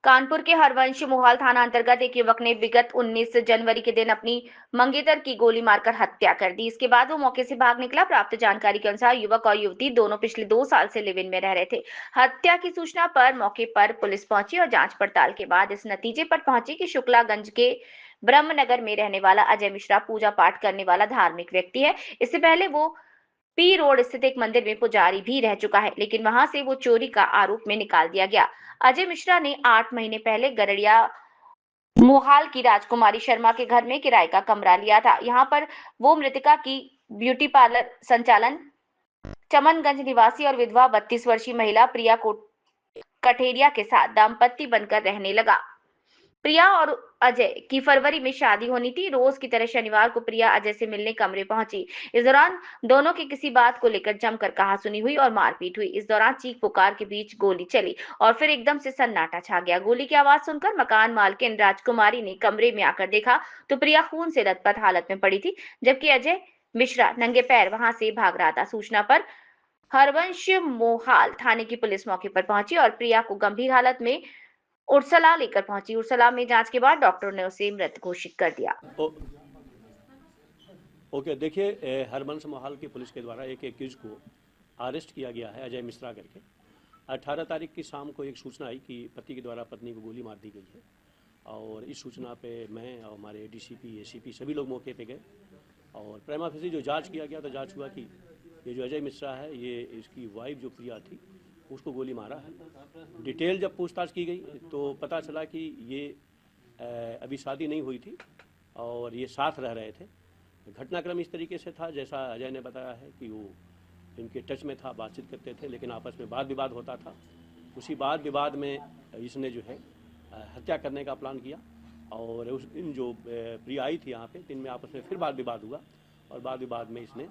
कानपुर के हरवंश मोहाल थाना अंतर्गत एक युवक ने विगत 19 जनवरी के दिन अपनी मंगेतर की गोली मारकर हत्या कर दी। इसके बाद वो मौके से भाग निकला। प्राप्त जानकारी के अनुसार युवक और युवती दोनों पिछले 2 साल से लिव इन में रह रहे थे। हत्या की सूचना पर मौके पर पुलिस पहुंची और जांच पड़ताल के बाद इस नतीजे पर पहुंची कि शुक्लागंज के ब्रह्मनगर में रहने वाला अजय मिश्रा पूजा पाठ करने वाला धार्मिक व्यक्ति है। इससे पहले वो पी रोड स्थित एक मंदिर में पुजारी भी रह चुका है, लेकिन वहां से वो चोरी का आरोप में निकाल दिया गया। अजय मिश्रा ने 8 महीने पहले गरड़िया मोहाल की राजकुमारी शर्मा के घर में किराए का कमरा लिया था। यहाँ पर वो मृतका की ब्यूटी पार्लर संचालन चमनगंज निवासी और विधवा 32 वर्षीय महिला प्रिया कठेरिया के साथ दाम्पत्य बनकर रहने लगा। प्रिया और अजय की फरवरी में शादी होनी थी। रोज की तरह शनिवार को प्रिया अजय से मिलने कमरे पहुंची। इस दौरान दोनों की किसी बात को लेकर जमकर कहासुनी हुई और मारपीट हुई। इस दौरान चीख पुकार के बीच गोली चली और फिर एकदम से सन्नाटा छा गया। गोली की आवाज सुनकर मकान मालकिन राजकुमारी ने कमरे में आकर देखा तो प्रिया खून से लथपथ हालत में पड़ी थी, जबकि अजय मिश्रा नंगे पैर वहां से भाग रहा था। सूचना पर हरवंश मोहाल थाने की पुलिस मौके पर पहुंची और प्रिया को गंभीर हालत में उर्सला लेकर पहुंची। उर्सला में जांच के बाद डॉक्टर ने उसे मृत घोषित कर दिया। ओके, देखिए, हरबंस मोहाल की पुलिस के द्वारा एक एक्यूज को अरेस्ट किया गया है, अजय मिश्रा करके। 18 तारीख की शाम को एक सूचना आई कि पति के द्वारा पत्नी को गोली मार दी गई है, और इस सूचना पे मैं और हमारे डीसीपी एसीपी सभी लोग मौके पे गए और प्रेमा फेसी जो जांच किया गया तो जांच हुआ कि ये जो अजय मिश्रा है, ये इसकी वाइफ जो प्रिया थी उसको गोली मारा है। डिटेल जब पूछताछ की गई तो पता चला कि ये अभी शादी नहीं हुई थी और ये साथ रह रहे थे। घटनाक्रम इस तरीके से था जैसा अजय ने बताया है कि वो इनके टच में था, बातचीत करते थे, लेकिन आपस में वाद विवाद होता था। उसी वाद विवाद में इसने जो है हत्या करने का प्लान किया और उस दिन जो प्रिया आई थी यहाँ पे, दिन में आपस में फिर वाद विवाद हुआ और वाद विवाद में इसने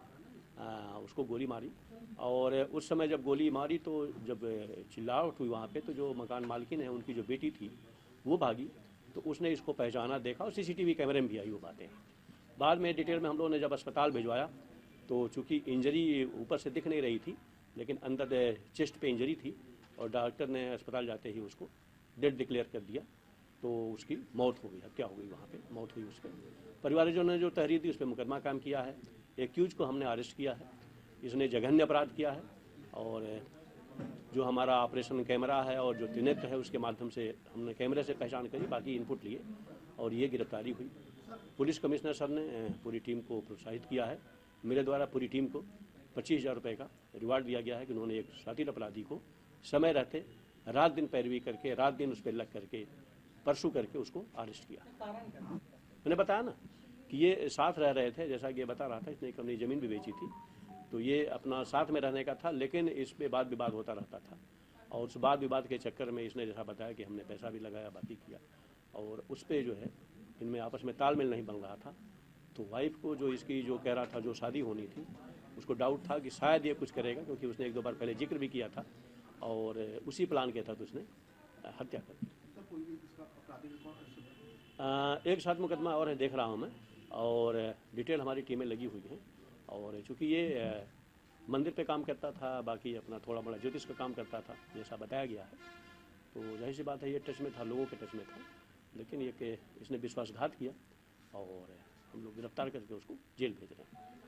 उसको गोली मारी। और उस समय जब गोली मारी तो जब चिल्लाहट हुई वहाँ पे, तो जो मकान मालकिन है उनकी जो बेटी थी वो भागी, तो उसने इसको पहचाना, देखा और सीसीटीवी कैमरे में भी आई वो बातें। बाद में डिटेल में हम लोगों ने जब अस्पताल भिजवाया तो चूँकि इंजरी ऊपर से दिख नहीं रही थी, लेकिन अंदर चेस्ट पे इंजरी थी और डॉक्टर ने अस्पताल जाते ही उसको डेड डिक्लेयर कर दिया, तो उसकी मौत हो गई, हत्या हो गई, वहाँ पे मौत हुई उसके। परिवारजनों ने जो तहरीर दी उस पर मुकदमा कायम किया है। एक्यूज को हमने अरेस्ट किया है, इसने जघन्य अपराध किया है और जो हमारा ऑपरेशन कैमरा है और जो त्रिनेत्र है उसके माध्यम से हमने कैमरे से पहचान करी, बाकी इनपुट लिए और ये गिरफ्तारी हुई। पुलिस कमिश्नर सर ने पूरी टीम को प्रोत्साहित किया है। मेरे द्वारा पूरी टीम को 25,000 रुपये का रिवार्ड दिया गया है कि उन्होंने एक शातिर अपराधी को समय रहते रात दिन पैरवी करके, रात दिन उस पर लग करके, परसू करके उसको अरेस्ट किया। मैंने बताया ना कि ये साथ रह रहे थे, जैसा कि ये बता रहा था, इसने अपनी ज़मीन भी बेची थी, तो ये अपना साथ में रहने का था, लेकिन इस पर वाद विवाद होता रहता था और उस वाद विवाद के चक्कर में इसने जैसा बताया कि हमने पैसा भी लगाया, बाकी किया और उस पर जो है इनमें आपस में तालमेल नहीं बन रहा था। तो वाइफ को जो इसकी जो कह रहा था जो शादी होनी थी, उसको डाउट था कि शायद ये कुछ करेगा, क्योंकि उसने 1-2 बार पहले जिक्र भी किया था और उसी प्लान के तहत उसने हत्या कर दी। एक साथ मुकदमा और है, देख रहा हूँ मैं, और डिटेल हमारी टीमें लगी हुई हैं और चूँकि ये मंदिर पे काम करता था, बाकी अपना थोड़ा बड़ा ज्योतिष का काम करता था जैसा बताया गया है, तो जाहिर सी बात है ये टच में था, लोगों के टच में था, लेकिन ये कि इसने विश्वासघात किया और हम लोग गिरफ्तार करके उसको जेल भेज रहे हैं।